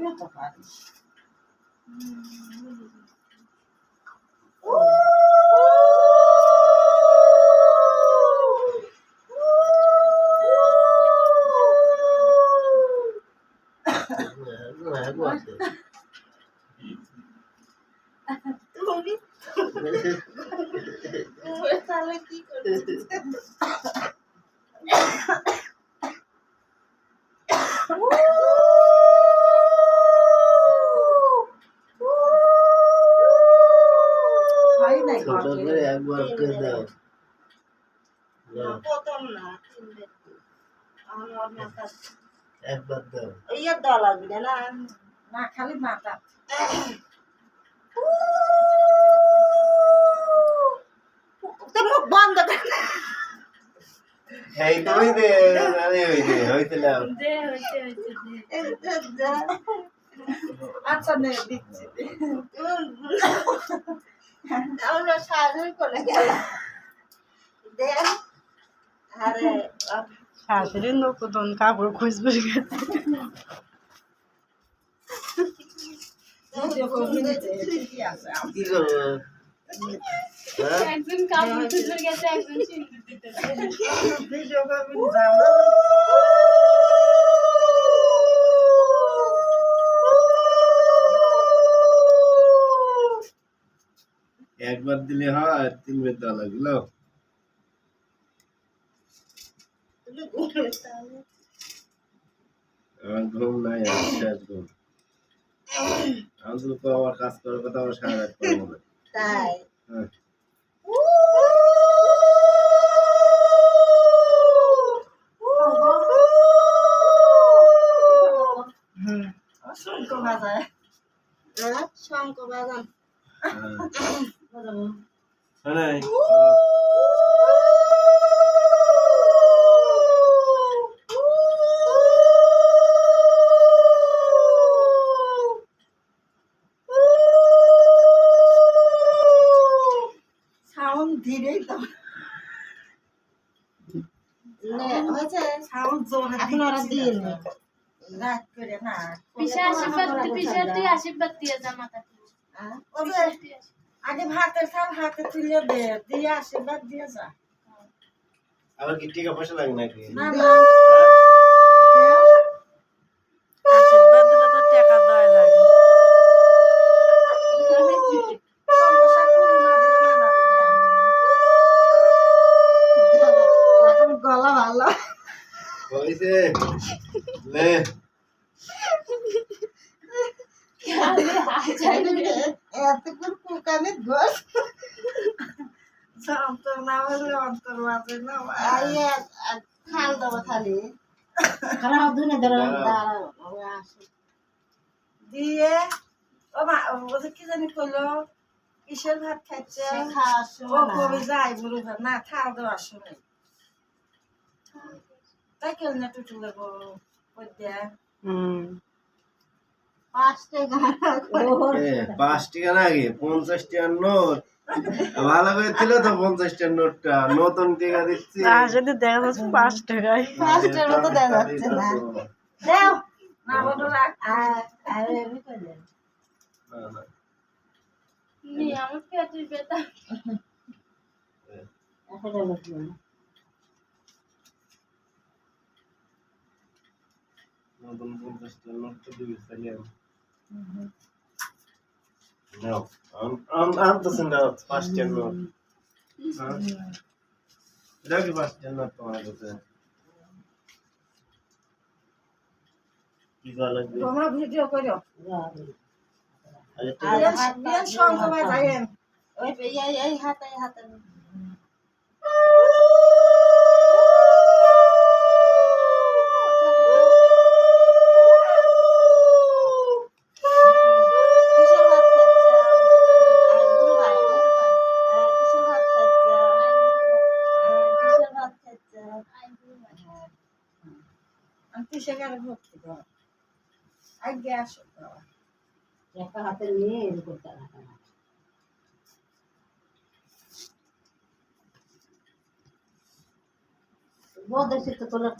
তুইও তো পারিস। তুমি তাহলে কি করছিস? ছোট করে একবার করে দাও। প্রথম না, একবার দাও। ইয়ে দেওয়া লাগবে না, না খালি মাথা। মুখ বন্ধ কর। এই তুমি দে, আরে ওই দে, হইতে নাও। দে হইতে দে। আচ্ছা নে দিচ্ছি। আমরা শাশুড়ি কোলে গেলাম। দে। আরে শাশুড়ির নতুন কাপড় খুঁজবে গেছে। কি করবো? একজন কাপড় খুঁজবে গেছে, একজন সিঁদুর দিতে ভিডিও করবি যাবো। একবার দিলে হয়, তিনবার দেওয়া লাগলো। আমার ঘুম নাই, শেষ ঘুম। আমি তো আমার কাজ করার কথা আমার সারা রাত করবো না। তাই শঙ্খ বাজায়, শঙ্খ বাজান। সাউন্ড ধীরেই তো হয়েছে, সাউন্ড জোরে এখন ওরা দিন রাত করে না। আশীর্বাদ দিয়ে যা মাথা আগে ভাতের খাল হাতে তুলে দে, দিয়ে আশীর্বাদ দিয়ে যা। আবার কি টাকা পয়সা লাগে নাকি? না আশীর্বাদ দিলে তো টাকা দেওয়া লাগে। গলা ভালো হয়েছে লে এতক্ষণ কুকানে ঘর অন্তর না হলে অন্তর বাজে না। খাল দেবো খালি খারাপ ধুনে দিয়ে ও মা কি জানি করলো, কিসের ভাত খাচ্ছে ও কবি যাই বলে না খাল দেওয়ার সময় তাই কেউ না টুটু লাগবো দিয়া 5 টাকা নাকি 50 টাকার নোট ভালো করে ছিল তো 50 টাকার নোটটা নতুন টাকা দিচ্ছি আসলে দেখা যাচ্ছে 5 টাকায় 5 টাকার মতো দেখা যাচ্ছে না দাও না বলো রাখ আরে আমি কই দেন না না নি আমার পেটের ব্যথা এখন লাগবে নতুন 50 টাকার নোটটা দিবি সালিয়াম No, I'm doesn't know past general. Lagi past general to ano to. Iba lagi. Mama video ko yo. Ayan song ko ba ayan. Oy, ay hata. সেখানে ভর্তি কর আগে আসো একটা হাতে নিয়ে এর করতে না বহুত দেশে তো তোলার